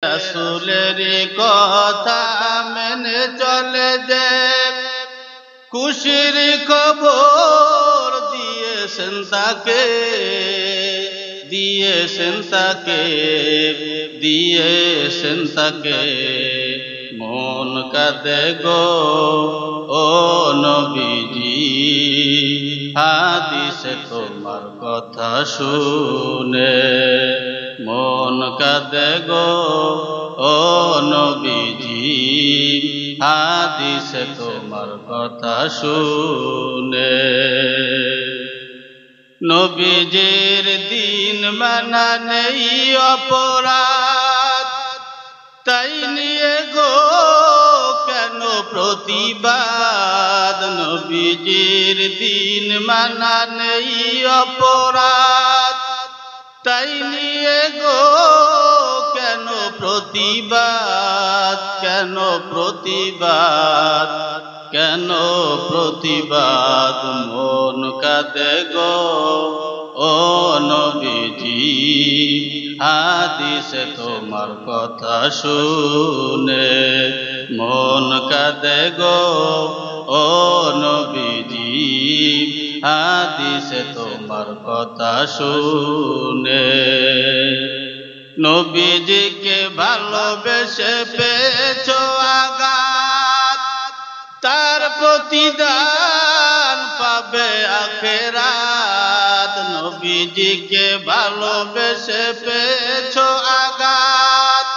রাসূলের কথা মেনে চলে যে খুশির খবর দিয়েছেন তাকে, দিয়েছেন তাকে, দিয়েছেন তাকে। মন কাঁদে গো ও নবীজি, হাদিসে তোমার কথা শুনে। মন কাঁদে গো ও নবীজি, হাদিসে তোমার কথা শুনে। নবীজির দিন মানা নেই অপরাধ, তাই নিয়ে গো কেন প্রতিবাদ। নবীজির দিন মানা নেই অপরাধ, তাই নিয়ে গো কেন প্রতিবাদ, কেন প্রতিবাদ, কেন প্রতিবাদ। মন কাঁদে গো ও নবীজি, হাদিসে তোমার কথা শুনে। মন কাঁদে গো ও নবীজি, হাদিসে তোমার কথা শুনে। নবীজিকে ভালোবেসে পেয়েছো আঘাত, তার প্রতিদান পাবে আখেরাত। নবীজিকে ভালোবেসে পেয়েছো আঘাত,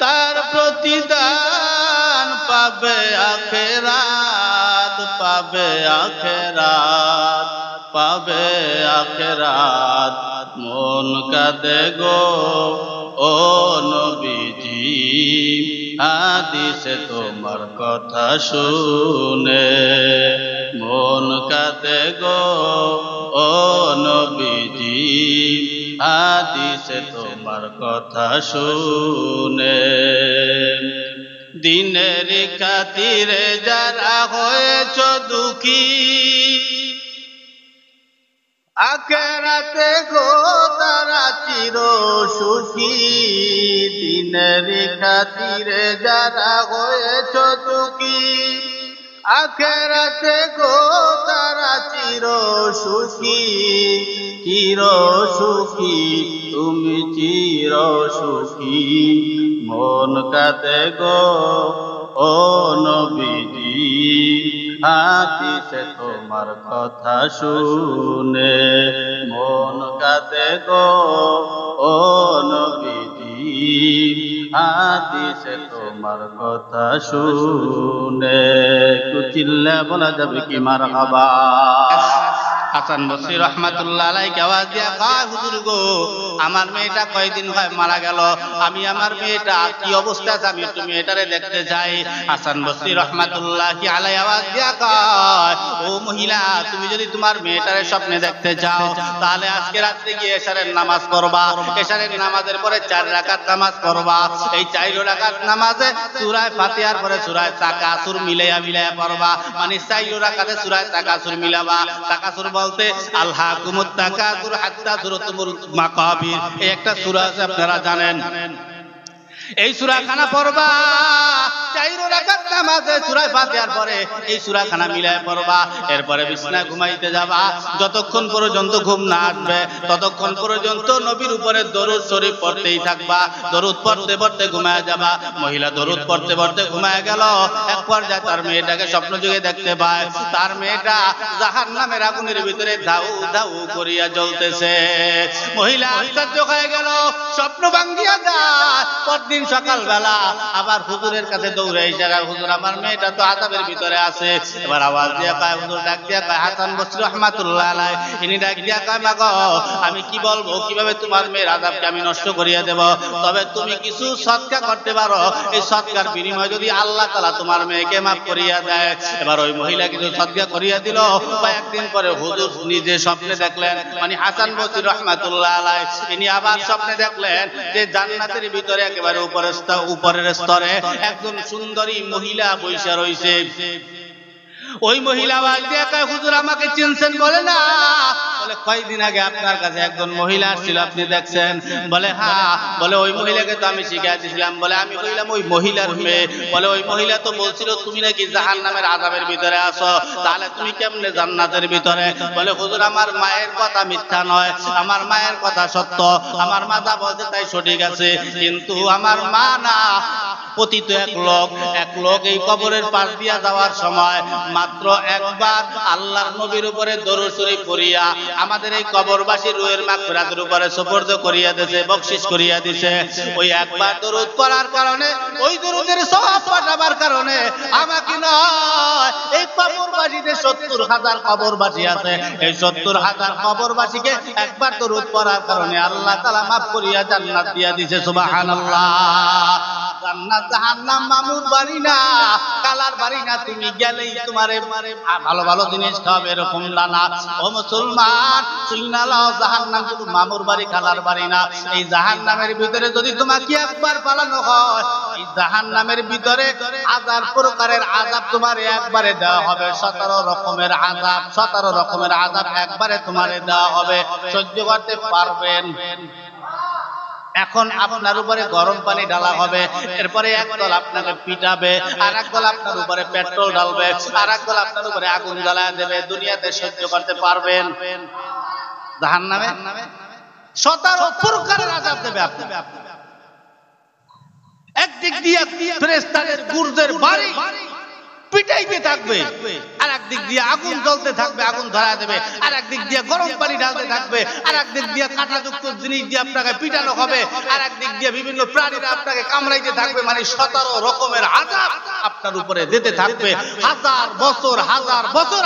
তার প্রতিদান পাবে আখেরাত, পাবে আখেরাত, পাবে আখেরাত। মন কাঁদে গো ও নবীজি, হাদিসে তোমার কথা শুনে। মন কাঁদে গো ও নবীজি, হাদিসে তোমার কথা শুনে। দিনের খাতিরে যারা হয়েছ দুঃখী, আখেরাতে গো তারা চির সুখী। দিনের খাতিরে যারা হয়েছ দুঃখী, আখেরাতে গো তারা চির সুখী, চির সুখী, তুমি চির সুখী। মন কাঁদে গো ও নবীজি, হাদিসে তোমার কথা শুনে। মন কাঁদে গো ও নবীজি, হাদিসে তোমার কথা শুনে। কুচিল্লা বলা যাবে কি মারহাবা। হাসান বসরি রহমাতুল্লাহ আলাইহি আওয়াজ দিয়া কয়, হুজুর গো আমার মেয়েটা কয়দিন হয় মারা গেল, আমি আমার মেয়েটা কি অবস্থা আছে আমি একটু মেয়েটারে দেখতে চাই। হাসান বসরি রহমাতুল্লাহ আলাইহি আওয়াজ দিয়া কয়, ও মহিলা, তুমি যদি তোমার মেয়েটারে স্বপ্নে দেখতে চাও তাহলে আজকে রাত্রে গিয়ে এশারের নামাজ পড়বা। এশারের নামাজের পরে 4 রাকাত নামাজ পড়বা। এই 4 রাকাত নামাজে সূরা ফাতিহার পরে সূরা তাকাসুর মিলাইয়া মিলাইয়া পড়বা। মানে 4 রাকাতে সূরা তাকাসুর মিলাবা। তাকাসুর বলতে আলহাকুমুত তাকাসুর হাত্তা যুরতুমুল মাকাবির, এই একটা সূরা আছে আপনারা জানেন। এই সূরা খানা পড়বা 4 রাকাত নামাজে সূরা ফাতিহার পরে এই সূরা খানা মিলায় পড়বা। এরপরে বিছানায় ঘুমাইতে যাবা। যতক্ষণ পর্যন্ত ঘুম না আসবে ততক্ষণ পর্যন্ত নবীর উপরে দরুদ শরীফ পড়তেই থাকবা। দরুদ পড়তে পড়তে ঘুমায় যাবা। মহিলা দরুদ পড়তে পড়তে ঘুমায় গেল। এক পর্যায়ে তার মেয়েটাকে স্বপ্ন যুগে দেখতে পায়। তার মেয়েটা জাহান্নামের আগুনের ভিতরে ধাউ ধাউ করিয়া জ্বলতেছে। মহিলা আশ্চর্য হয়ে গেল, স্বপ্ন ভাঙ্গিয়া যায়। পরদিন সকালবেলা আবার হুজুরের কাছে দৌড়ে এসে, হুজুর আমার মেয়েটা তো আযাবের ভিতরে আছে। এবার আওয়াজ দিয়া কয়, হুজুর ডাক দিয়া কয়, হাসান বসরি রাহমাতুল্লাহ আলাইহি, ইনি ডাক দিয়া কয়, মা গো আমি কি বলবো, কিভাবে তোমার মেয়ের আযাবকে আমি নষ্ট করিয়া দেব? তবে তুমি কিছু সদকা করতে পারো, এই সদকার বিনিময়ে যদি আল্লাহ তাআলা তোমার মেয়েকে মাফ করিয়া দেয়। এবার ওই মহিলা কিছু সদকা করিয়া দিল। কয়েকদিন পরে হুজুর নিজে স্বপ্নে দেখলেন, মানে হাসান বসরি রাহমাতুল্লাহ আলাইহি ইনি আবার স্বপ্নে দেখলেন যে জান্নাতের ভিতরে একেবারে উপরের স্তরে একজন সুন্দরী মহিলা বসে রয়েছে। ওই মহিলা আওয়াজ দিয়ে কয়, হুজুর আমাকে চিনছেন? বলে না। বলে কয়েকদিন আগে আপনার কাছে একজন মহিলা আসছিল, আপনি দেখছেন? বলে হ্যাঁ। বলে ওই মহিলাকে তো আমি শিখিয়ে দিয়েছিলাম। বলে আমি হইলাম ওই মহিলার মেয়ে। বলে ওই মহিলা তো বলছিল তুমি নাকি জাহান্নামের আযাবের ভিতরে আছো, তাহলে তুমি কেমনে জান্নাতের ভিতরে? বলে হুজুর আমার মায়ের কথা মিথ্যা নয়, আমার মায়ের কথা সত্য, আমার মা যা বলছে তাই সঠিক আছে, কিন্তু আমার মা না পতিত এক লোক এই কবরের পাশ দিয়া যাওয়ার সময় মাত্র একবার আল্লাহর নবীর উপরে দরুদ শরীফ পড়িয়া আমাদের এই কবরবাসীর রূহের মাগফিরাতের উপরে সুপর্দ করিয়া দিয়েছে, বকশিশ করিয়া দিয়েছে। ওই একবার দরুদ পড়ার কারণে, ওই দরুদের সওয়াব পাঠাবার কারণে আমাকে নয়, এই কবরবাসীতে ৭০,০০০ কবরবাসী আছে, এই ৭০,০০০ কবরবাসীকে একবার দরুদ পড়ার কারণে আল্লাহ তাআলা মাফ করিয়া জান্নাত দিয়া দিয়েছে। সুবহানাল্লাহ। জান্নাত জাহান্নাম মামুর বাড়ি না, কালার বাড়ি না, তুমি গেলেই তোমারে ভালো ভালো জিনিস খাবে এরকম না। ও মুসলমান, শুইনা লাও, জাহান্নাম শুধু মামুর বাড়ি, কালার বাড়ি না। এই জাহান্নামের ভিতরে যদি তোমাকে একবার পালানো হয়, এই জাহান্নামের ভিতরে ১০০০ প্রকারের আযাব তোমার একবারে দেওয়া হবে। ১৭ রকমের আযাব, ১৭ রকমের আযাব একবারে তোমারে দেওয়া হবে। সহ্য করতে পারবেন? এখন আপনার উপরে গরম পানি ঢালা হবে, এরপরে একদল আপনাকে পিটাবে, আর একদল আপনার উপরে পেট্রোল ঢালবে, আর একদল আপনার উপরে আগুন জ্বালায় দেবে। দুনিয়াতে সহ্য করতে পারবেন? জাহান্নামে ১৭ প্রকারের আযাব দেবে আপনাকে। একদিক দিয়ে ফেরেশতাদের গুর্জের বাড়ি পিটাইতে থাকবে, আর একদিক দিয়ে আগুন জ্বলতে থাকবে, আগুন ধরা দেবে, আর একদিক দিয়ে গরম পানি ঢালতে থাকবে, আর একদিক দিয়ে কাঁটাযুক্ত জিনিস দিয়ে আপনাকে পিটানো হবে, আর একদিক দিয়ে বিভিন্ন প্রাণীরা আপনাকে কামড়াইতে থাকবে। মানে ১৭ রকমের আযাব আপনার উপরে দিতে থাকবে। হাজার বছর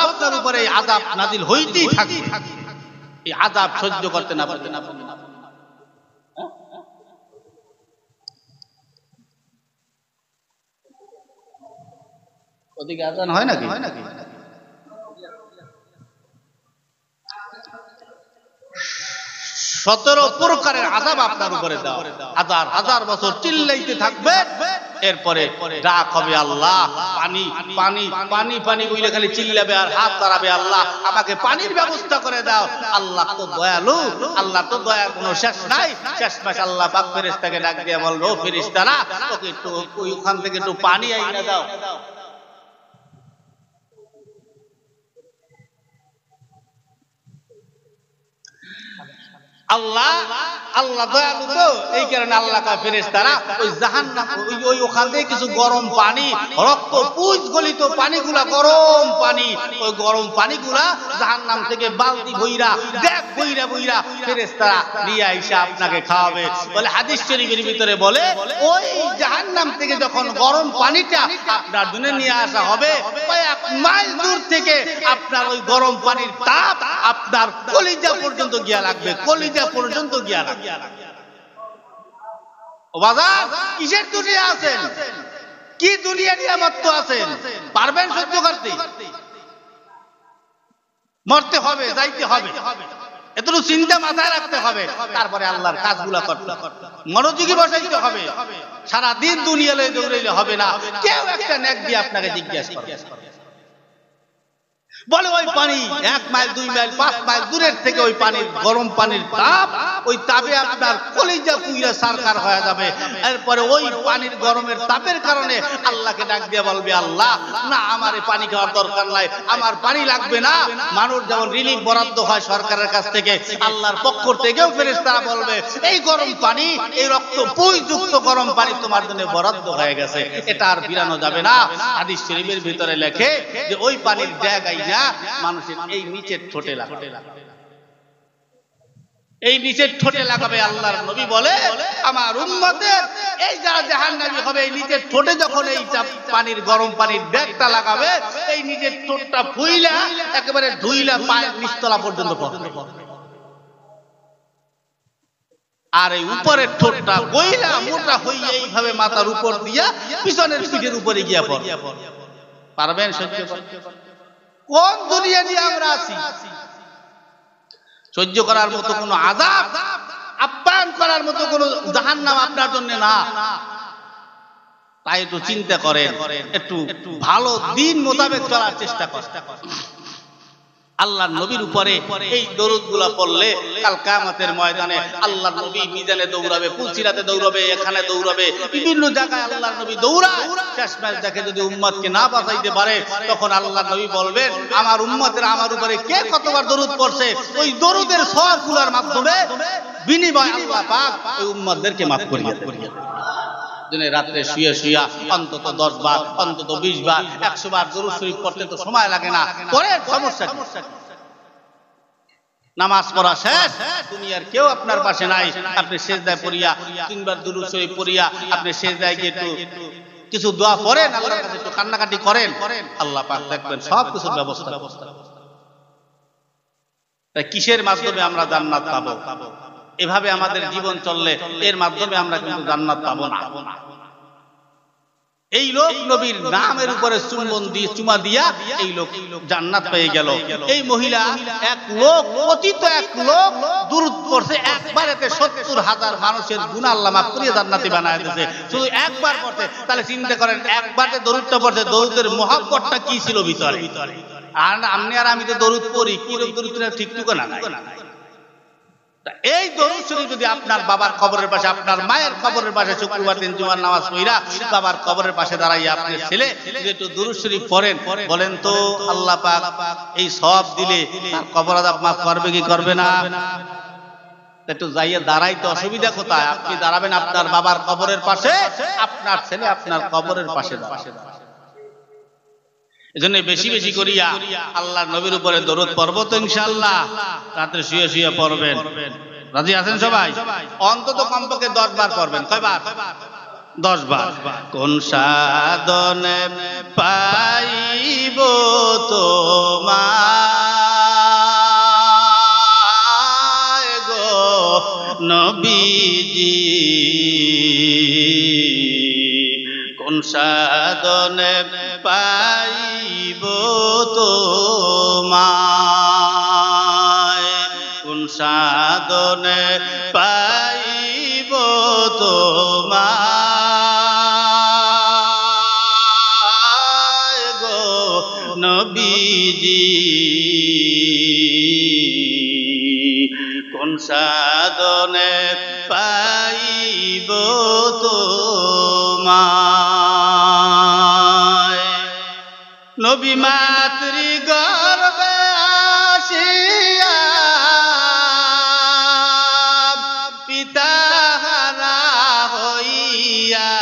আপনার উপরে এই আযাব নাজিল হইতেই থাকবে। এই আযাব সহ্য করতে না পারবেন। ওদিকে আযান হয় নাকি? ১৭ প্রকারের আযাব আপনার উপরে দেওয়া, হাজার বছর চিল্লাইতে থাকবে। এরপরে ডাক হবে আল্লাহ, পানি পানি পানি পানি বলে খালি চিল্লাবে আর হাত দাঁড়াবে, আল্লাহ আমাকে পানির ব্যবস্থা করে দাও। আল্লাহ তো দয়ালু, আল্লাহ তো দয়ার কোনো শেষ নাই। শেষমেশ আল্লাহ পাক ফেরেশতাকে ডাক দিয়ে বলল, ও ফেরেশতারা, ওকে একটু ওইখান থেকে একটু পানি আইনা দাও। আল্লাহ দয়ালু তো, এই কারণে আল্লাহ কা ফেরেশতারা ওই জাহান্নাম ওই ওখান থেকে কিছু গরম পানি, রক্ত পুঁজ গলিত পানিগুলা, গরম পানি, ওই গরম পানিগুলা জাহান্নাম থেকে বালতি বইরা দেখ বইরা ফেরেশতারা নিয়ে আইসা আপনাকে খাওয়াবে। বলে হাদিস শরীফের ভিতরে বলে, ওই জাহান্নাম থেকে যখন গরম পানিটা আপনার জন্য নিয়ে আসা হবে, কয়েক মাইল দূর থেকে আপনার ওই গরম পানির তাপ আপনার কলিজা পর্যন্ত গিয়া লাগবে, কলিজা পর্যন্ত গিয়া লাগবে। ও বাজার, কিসের দুনিয়া আছেন? কি দুনিয়া নিয়ামত তো আছেন? পারবেন সহ্য করতে? মরতে হবে, যাইতে হবে, এতটুকু চিন্তা মাথায় রাখতে হবে। তারপরে আল্লাহর কাজগুলা করতে হবে, মনোযোগী বসাইতে হবে। সারা দিন দুনিয়া লয়ে দৌড়াইলে হবে না। কেউ একটা নেক দিয়ে আপনাকে জিজ্ঞাসা করবে। বলে ওই পানি ১ মাইল ২ মাইল ৫ মাইল দূরের থেকে ওই পানির গরম পানির তাপ, ওই তাপে আপনার কলিজা পুইরা সারকার হয়ে যাবে। এরপরে ওই পানির গরমের তাপের কারণে আল্লাহকে ডাক দিয়ে বলবে, আল্লাহ না, আমার এই পানি খাওয়ার দরকার নাই, আমার পানি লাগবে না। মানুষ যেমন রিলিফ বরাদ্দ হয় সরকারের কাছ থেকে, আল্লাহর পক্ষ থেকেও ফেরেশতারা বলবে, এই গরম পানি, এই রক্ত পুঁজযুক্ত গরম পানি তোমার জন্য বরাদ্দ হয়ে গেছে, এটা আর ফিরানো যাবে না। হাদিস শরীফের ভিতরে লেখে যে ওই পানির জায়গায় না মানুষের এই নিচের ঠোঁটে লাগাবে, এই নিচের ঠোঁটে লাগাবে। আল্লাহর নবী বলে, আমার উম্মতের এই যারা জাহান্নামী হবে, এই নিচের ঠোঁটে যখন এই পানির গরম পানির ডেকটা লাগাবে, এই নিচের ঠোঁটটা ফুইলা একেবারে ধুইলা পায়ের নিচতলা পর্যন্ত পড়বে, আর এই উপরের ঠোঁটটা গইলা মোটা হইয়া এইভাবে মাথার উপর দিয়া পিছনের পিঠের উপরে গিয়া পড়বে। পারবেন সহ্য করতে? কোন দুনিয়া নিয়ে আমরা আছি? সহ্য করার মতো কোনো আযাব, আপ্যায়ন করার মতো কোনো জাহান্নাম আপনার জন্য না। তাই একটু চিন্তা করেন, একটু ভালো দিন মোতাবেক চলার চেষ্টা করেন। আল্লাহর নবীর উপরে এই দরুদগুলা পড়লে কাল কিয়ামতের ময়দানে আল্লাহর নবী মিজানে দৌড়াবে, পুলসিরাতে দৌড়াবে, এখানে দৌড়াবে, বিভিন্ন জায়গায় আল্লাহর নবী দৌড়ায়। শেষমেশ দেখে যদি উম্মতকে না বাঁচাইতে পারে, তখন আল্লাহর নবী বলবেন, আমার উম্মতের আমার উপরে কে কতবার দরুদ পড়ছে, ওই দরুদের সওয়াবগুলোর মাধ্যমে বিনিময় আল্লাহ পাক ওই উম্মতদেরকে মাফ করিয়ে দেন। দিনে রাত্রে শুয়ে শুয়ে অন্তত 10 বার, অন্তত 20 বার, 100 বার দরুদ শরীফ পড়তে তো সময় লাগে না। পরে সমস্যা কি? নামাজ পড়া শেষ, দুনিয়ার কেউ আপনার পাশে নাই, আপনি সিজদায় পড়িয়া 3 বার দরুদ শরীফ পড়িয়া আপনি সিজদায় গিয়ে একটু কিছু দোয়া পড়েন, আল্লাহর কাছে একটু কান্নাকাটি করেন, আল্লাহ পাক দেখবেন সব কিছুর ব্যবস্থা। তাই কিসের মাধ্যমে আমরা জান্নাত পাবো? এভাবে আমাদের জীবন চললে এর মাধ্যমে আমরা কিন্তু জান্নাত পাবো না। এই লোক নবীর নামের উপরে চুম্বন দিয়ে চুমা দিয়া এই লোক জান্নাত পেয়ে গেল। এই মহিলা এক লোক, অতীত এক লোক দুরূদ পড়ছে, একবারেতে 70,000 মানুষের গুনাহ আল্লাহ মাফ করে জান্নাতি বানায় দিয়েছে, শুধু একবার পড়তে। তাহলে চিন্তা করেন, একবারে দরুদটা পড়ছে, দরুদের মহব্বতটা কি ছিল ভিতরে। আর আপনি আর আমি তো দরুদ পড়ি, কি দরুদটা ঠিক ঠিকানা নাই। এই দরুদ শরীফ যদি আপনার বাবার কবরের পাশে, আপনার মায়ের কবরের পাশে শুক্রবার দিন জুমার নামাজ পড়া বাবার কবরের পাশে দাঁড়াইয়া আপনার ছেলে যদি একটু দরুদ শরীফ পড়েন, বলেন তো আল্লাহ পাক এই সব দিলে তার কবর আযাব মাফ করবে কি করবে না? একটু যাইয়া দাঁড়াইতে অসুবিধা কোথায়? আপনি দাঁড়াবেন আপনার বাবার কবরের পাশে, আপনার ছেলে আপনার কবরের পাশে দাঁড়াবে। এজন্য বেশি বেশি করিয়া আল্লাহর নবীর উপরে দরুদ পড়ব তো ইনশাআল্লাহ। রাতে শুয়ে শুয়ে পড়বেন। রাজি আছেন সবাই? অন্তত কমপক্ষে 10 বার পড়বেন। কয়বার? 10 বার। কোন সাধনে পাইব তোমায় গো নবীজি, কোন সাধনে পাইব তোমায়, কোন সাধনে পাইব তোমায় গো নবীজি, কোন সাধনে পাইব তোমায়। নবী মাতৃ গর্ভে আসিয়া পিতা হারা হইয়া,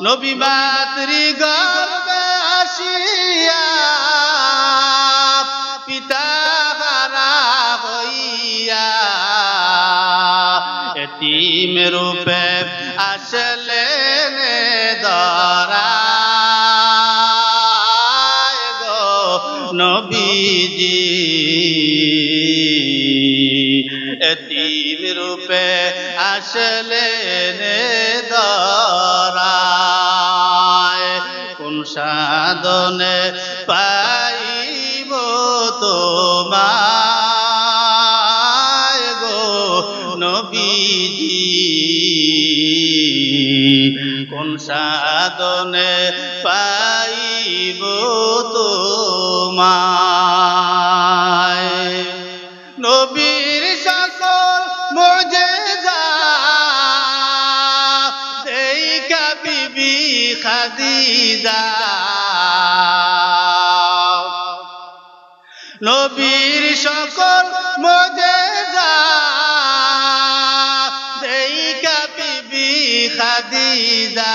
নবী মাতৃ গর্ভে আসিয়া পিতা হারা হইয়া, এতিম রূপে আসলেন ধরায় গো নবীজি, এতিম রূপে আসলেন ধরায়, কোন সাধনে পাইব তোমায় গো নবীজি, কোন সাধনে পাইব তোমায়। নবীর সকল মুজিজা দেইখা বিবি খাদিজা, নবীর সকল মুজিজা দেইখা বিবি খাদিজা,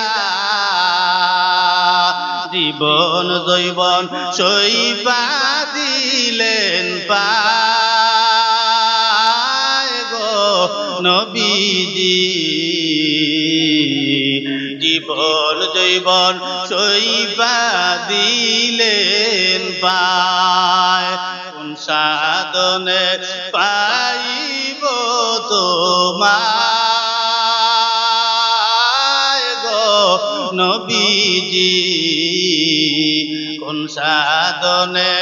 জীবন জৈবন সইপা দিলেন পায় গো নবীজি, জীবন জৈবন সইপা দিলেন পায়, কোন সাধনে পাইব তোমায় গো নবীজি, কোন সাধনে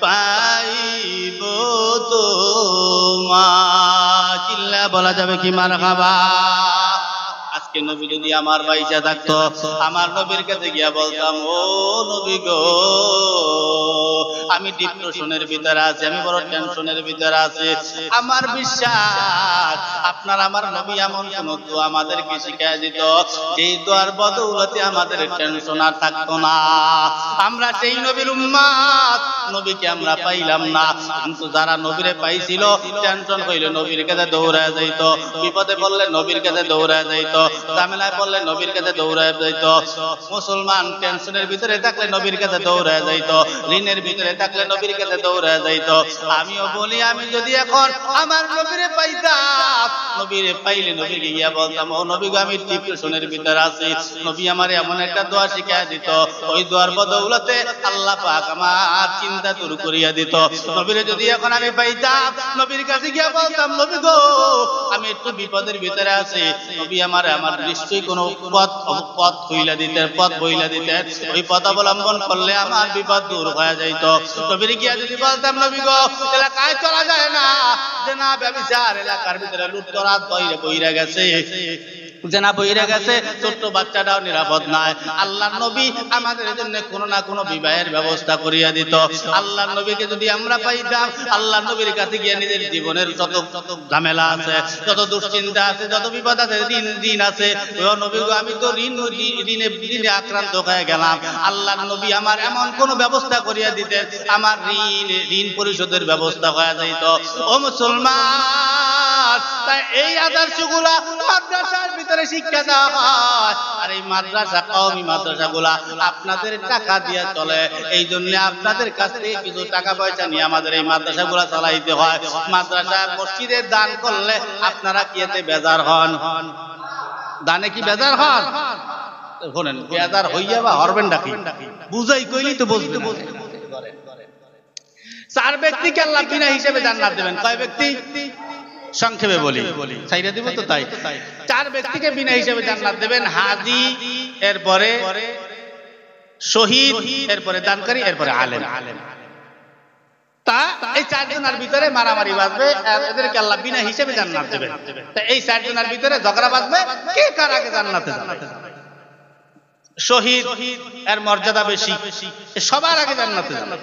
পাইব তোমায়। চিল্লা বলা যাবে কি মারহাবা? আজকে নবী যদি আমার বাইচা থাকতো, আমার নবীর কাছে গিয়া বলতাম, ও নবী গো, আমি ডিপ্রেশনের ভিতরে আছি, আমি বড় টেনশনের ভিতরে আছি। আমার বিশ্বাস আপনার আমার নবী এমন কোন দোয়া আমাদেরকে শিখায় দিত, যেই দোয়ার বদৌলতে আমাদের টেনশন আর থাকতো না। আমরা সেই নবীর উম্মত, নবীকে আমরা পাইলাম না, কিন্তু যারা নবীরে পাইছিল টেনশন হইলে নবীর কাছে দৌড়ায় যাইত, বিপদে পড়লে নবীর কাছে দৌড়ায় যাইত, ঝামেলায় পড়লে নবীর কাছে দৌড়ায় যাইত। মুসলমান টেনশনের ভিতরে থাকলে নবীর কাছে দৌড়ায় যাইত, ঋণের ভিতরে থাকলে নবীর কাছে দৌড়ায় যাইত। আমিও বলি, আমি যদি এখন আমার নবীরে পাইতাম, নবীরে পাইলে নবীকে গিয়া বলতাম, ও নবী গো, আমি ডিপ্রেশনের ভিতরে আছি, নবী আমার এমন একটা দোয়া শিখায় দিত, ওই দোয়ার বদৌলতে আল্লাহ পাক আমার চিন্তা দূর করিয়া দিত। নবীরে যদি এখন আমি পাইতাম, নবীর কাছে গিয়া বলতাম, নবী গো, আমি একটু বিপদের ভিতরে আছি, নবী আমার নিশ্চয়ই কোনো পথ হইলা দিতেন, পথ বইলা দিতেন, ওই পথ অবলম্বন করলে আমার বিপদ দূর হয়ে যাইত। নবীর গিয়া যদি বলতাম, নবী গো, এলাকায় চলা যায় না, যে না ব্যভিচার, এলাকার ভিতরে লুটতরাজ বইরা গেছে, জেনা বইরা গেছে, ছোট্ট বাচ্চাটাও নিরাপদ নাই, আল্লাহর নবী আমাদের জন্য কোনো না কোনো বিবাহের ব্যবস্থা করিয়া দিত। আল্লাহর নবীকে যদি আমরা পাইতাম, আল্লাহর নবীর কাছে গিয়ে নিজের জীবনের যত ঝামেলা আছে, যত দুশ্চিন্তা আছে, যত বিপদ আছে, ঋণ আছে, ও নবী গো, আমি তো ঋণে আক্রান্ত হয়ে গেলাম, আল্লাহর নবী আমার এমন কোন ব্যবস্থা করিয়া দিতেন, আমার ঋণ পরিশোধের ব্যবস্থা হয়ে যাইত। ও মুসলমান, তাই এই আদর্শগুলা মাদ্রাসার ভিতরে শিক্ষা দেওয়া হয়, আর এই মাদ্রাসা, কওমি মাদ্রাসাগুলা আপনাদের টাকা দিয়ে চলে, এই জন্য আপনাদের কাছ থেকে কিছু টাকা পয়সা নিয়ে আমাদের এই মাদ্রাসাগুলা চালাইতে হয়। মাদ্রাসা মসজিদে দান করলে আপনারা কি এতে বেজার হন? দানে কি বেজার হন? শোনেন, বেজার হইয়া বা হরবেন ডাকি, বুঝাই কইলি তো বুঝতে। চার ব্যক্তিকে আল্লাহ বিনা হিসেবে জান্নাত দেবেন। কয় ব্যক্তি? সংক্ষেপে বলি, ছাইরা দিব তো, তাই চার ব্যক্তিকে বিনা হিসেবে জান্নাত দেবেন। হাজি, এরপরে শহীদ, এরপরে দানকারী, এরপরে আলেম। তা এই চারজনের ভিতরে মারামারি বাজবে, এদেরকে আল্লাহ বিনা হিসেবে জান্নাত দেবেন। তা এই চারজনের ভিতরে ঝগড়া বাজবে, কে কার আগে জান্নাতে যাবে। শহীদ, এর মর্যাদা বেশি, সবার আগে জান্নাতে যাবে।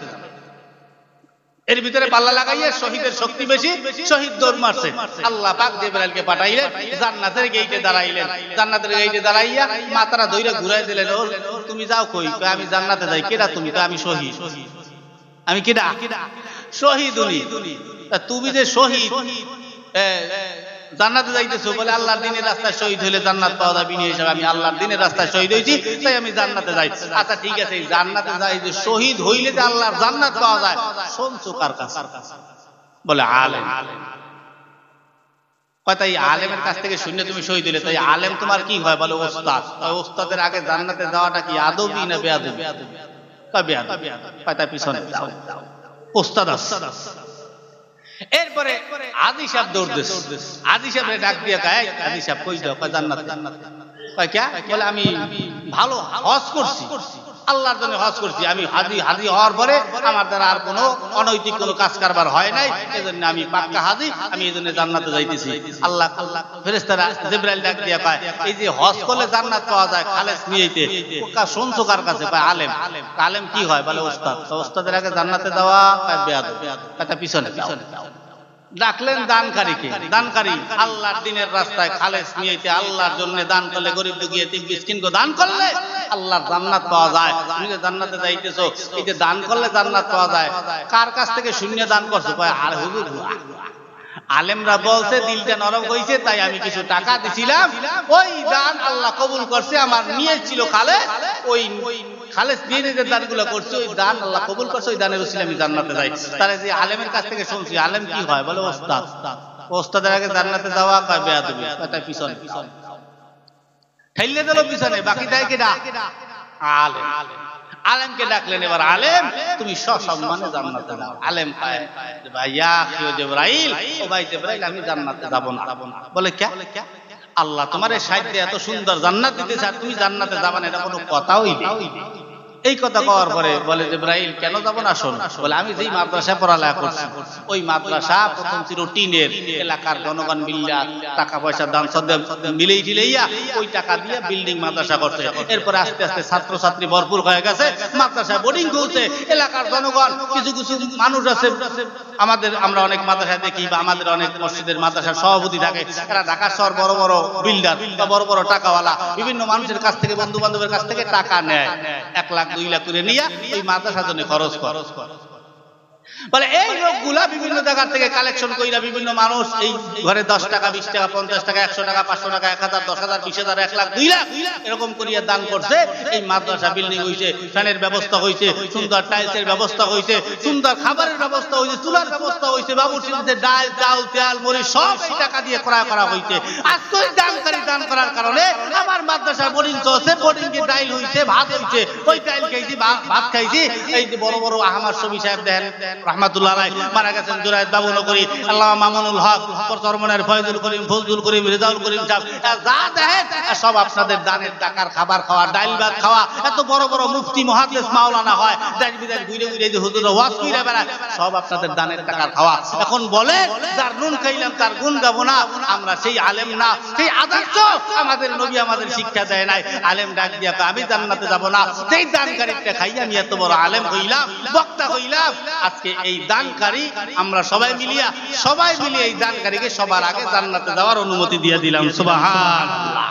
এর ভিতরে পাল্লা লাগাইয়া শহীদের শক্তি বেশি, শহীদ দৌড় মারছে, আল্লাহ পাক জিবরাইলকে পাঠাইলেন, জান্নাতের গেইটে দাঁড়াইলেন, জান্নাতের গেইটে দাঁড়াইয়া মাথাটা ধইরা ঘুরাই দিলেন, ও তুমি যাও কই? আমি জান্নাতে যাই। কেডা তুমি? আমি শহীদ। আমি কেডা? শহীদ উনি। তুমি যে শহীদ, জান্নাতে যাইতেছো বলে আল্লাহর দিনের রাস্তায় শহীদ হইলে জান্নাত পাওয়া যাবে বিনা হিসাবে, আমি আল্লাহর দিনের রাস্তায় শহীদ হইছি, তাই আমি জান্নাতে যাই। আচ্ছা ঠিক আছে, এই জান্নাতে যাই যে শহীদ হইলে যে আল্লাহর জান্নাত পাওয়া যায়, শুনছো কার কাছে? বলে আলেম। কয় তাই আলেমের কাছ থেকে শুনে তুমি শহীদ হইলে, তাই আলেম তোমার কি হয়? বলে ওস্তাদ। ওস্তাদের আগে জান্নাতে যাওয়াটা কি আদবি না বেয়াদবি? কয় বেয়াদবি। কয় তাই পিছনে যাও, ওস্তাদ আছে। এরপরে আদি সাহেব দৌড় দিছে, আদি সাহেব ডাক দিয়ে কয়, আদি সাহেব কই যাও? কয় জান্নাত। কয় কে? বলে আমি ভালো হজ করছি, আল্লাহর জন্য হজ করছি, আমি হাজি হওয়ার পরে আমার দ্বারা আর কোনো অনৈতিক কোনো কাজ কারবার হয় নাই, এজন্য আমি পাক্কা হাজি, আমি এজন্য জান্নাতে যাইতেছি। আল্লাহ ফেরেশতারা জিবরাইল ডাক দিয়া কয়, এই যে হজ করলে জান্নাত পাওয়া যায় খালেস নিয়েতে, শুনছো কার কাছে? কয় আলেম। আলেম কি হয়? বলে ওস্তাদ। ওস্তাদের আগে জান্নাতে যাওয়া কয় বেয়াদব। কথা পিছনে ডাকলেন দানকারীকে। দানকারী আল্লাহর দিনের রাস্তায় খালেস নিয়েতে আল্লাহর জন্য দান করলে, গরিব দুঃখী এতিম মিসকিনকে দান করলে আল্লাহর জান্নাত পাওয়া যায়। তুমি যে জান্নাতে যাইতেছো, এই যে দান করলে জান্নাত পাওয়া যায়, কার কাছ থেকে শূন্য দান করছো? কয় আর হুজুর, আলেমরা বলছে দিলটা নরম হইছে, তাই আমি কিছু টাকা দিছিলাম, ওই দান আল্লাহ কবুল করছে, আমার নিয়ে ছিল খালেস, ওই খালেস দিয়ে যে দানগুলো করছে, ওই দান আল্লাহ কবুল করছে, ওই দানের উসিলায় আমি জান্নাতে যাই। তারা যে আলেমের কাছ থেকে শুনছি, আলেম কি হয়? বলে ওস্তাদ। ওস্তাদের আগে জান্নাতে যাওয়া কয় বেয়াদবি। তাই পিছনে ঠেলে দিল পিছনে, বাকি দেয় কেডা? আলেম। আলেমকে ডাকলেন। এবার আলেম, তুমি সসম্মানে জান্নাতে যাও। আলেম কয়, ভাইয়া কি জিবরাইল, ও ভাই জিবরাইল, আমি জান্নাতে যাব না। বলে কে? আল্লাহ তোমার এই সাইডে এত সুন্দর জান্নাত দিতেছে, আর তুমি জান্নাতে যাবা না, এটা কোনো কথাই নেই। এই কথা কওয়ার পরে বলে জিবরাইল কেন যাব না শোন। বলে আমি যেই মাদ্রাসায় পড়ালেখা করছি ওই মাদ্রাসা প্রথম ছিল টিনের, এলাকার জনগণ মিল্লা টাকা পয়সা দান সদ্দা মিলেই দিলেইয়া ওই টাকা দিয়ে বিল্ডিং মাদ্রাসা করছে। এরপরে আস্তে আস্তে ছাত্রছাত্রী ভরপুর হয়ে গেছে, মাদ্রাসায় বোর্ডিং করছে। এলাকার জনগণ কিছু কিছু মানুষ আছে, আমরা অনেক মাদ্রাসায় দেখি বা আমাদের অনেক মসজিদের মাদ্রাসার সভাপতি থাকে, এরা ঢাকা শহর বড় বড় বিল্ডার বা বড় বড় টাকাওয়ালা বিভিন্ন মানুষের কাছ থেকে, বন্ধু বান্ধবের কাছ থেকে টাকা নেয়, 1 লাখ 2 লাখ করে নিয়ে ওই মাদ্রাসার জন্য খরচ করে। বলে এই লোকগুলা বিভিন্ন জায়গা থেকে কালেকশন কইরা বিভিন্ন মানুষ এই ঘরে 10 টাকা 20 টাকা 50 টাকা 100 টাকা 500 টাকা 1000 10000 20000 1 লাখ 2 লাখ এরকম করিয়া দান করছে। এই মাদ্রাসা বিল্ডিং হইছে, ফ্যানের ব্যবস্থা হইছে, সুন্দর টাইলসের ব্যবস্থা হইছে, সুন্দর খাবারের ব্যবস্থা হইছে, চুলার ব্যবস্থা হইছে, বাবুর্চিতে ডাল চাল তেল মরিচ সব এই টাকা দিয়ে ক্রয় করা হইছে। আজকে ওই দানকারী দান করার কারণে আমার মাদ্রাসা বোর্ডিং চলছে, বোর্ডিং এ ডাইল হইছে, ভাত হইছে, ওই ডাইল খাইছি ভাত খাইছি। এই যে বড় বড় আহমদ শফি সাহেব দেন রাহমাতুল্লাহ আলাইহি মারা গেছেন, জুরায়েদ বাবু নগরী, আল্লামা মামুনুল হক, চরমনের ফয়জুল করিম, ফজলুল করিম, রেজাউল করিম সাহেব, যা দেখেন সব আপনাদের দানের টাকার খাবার খাওয়া, ডাইল ভাত খাওয়া। এত বড় বড় মুফতি মুহাদ্দিস মাওলানা হয়, দেশ বিদেশ ঘুরে ঘুরে যে হুজুর ওয়াজ কইরা বেড়ায়, সব আপনাদের দানের টাকার খাওয়া। এখন বলে যার নুন খাইলাম তার গুণ গাবো না, আমরা সেই আলেম না, সেই আদর্শ আমাদের নবী আমাদের শিক্ষা দেয় নাই। আলেম ডাক দিয়া আমি জান্নাতে যাব না, সেই দানকারীটা খাইয়া আমি এত বড় আলেম হইলাম, বক্তা হইলাম। আজকে এই দানকারী আমরা সবাই মিলিয়ে এই দানকারীকে সবার আগে জান্নাতে যাওয়ার অনুমতি দিয়ে দিলাম। সুবহানাল্লাহ।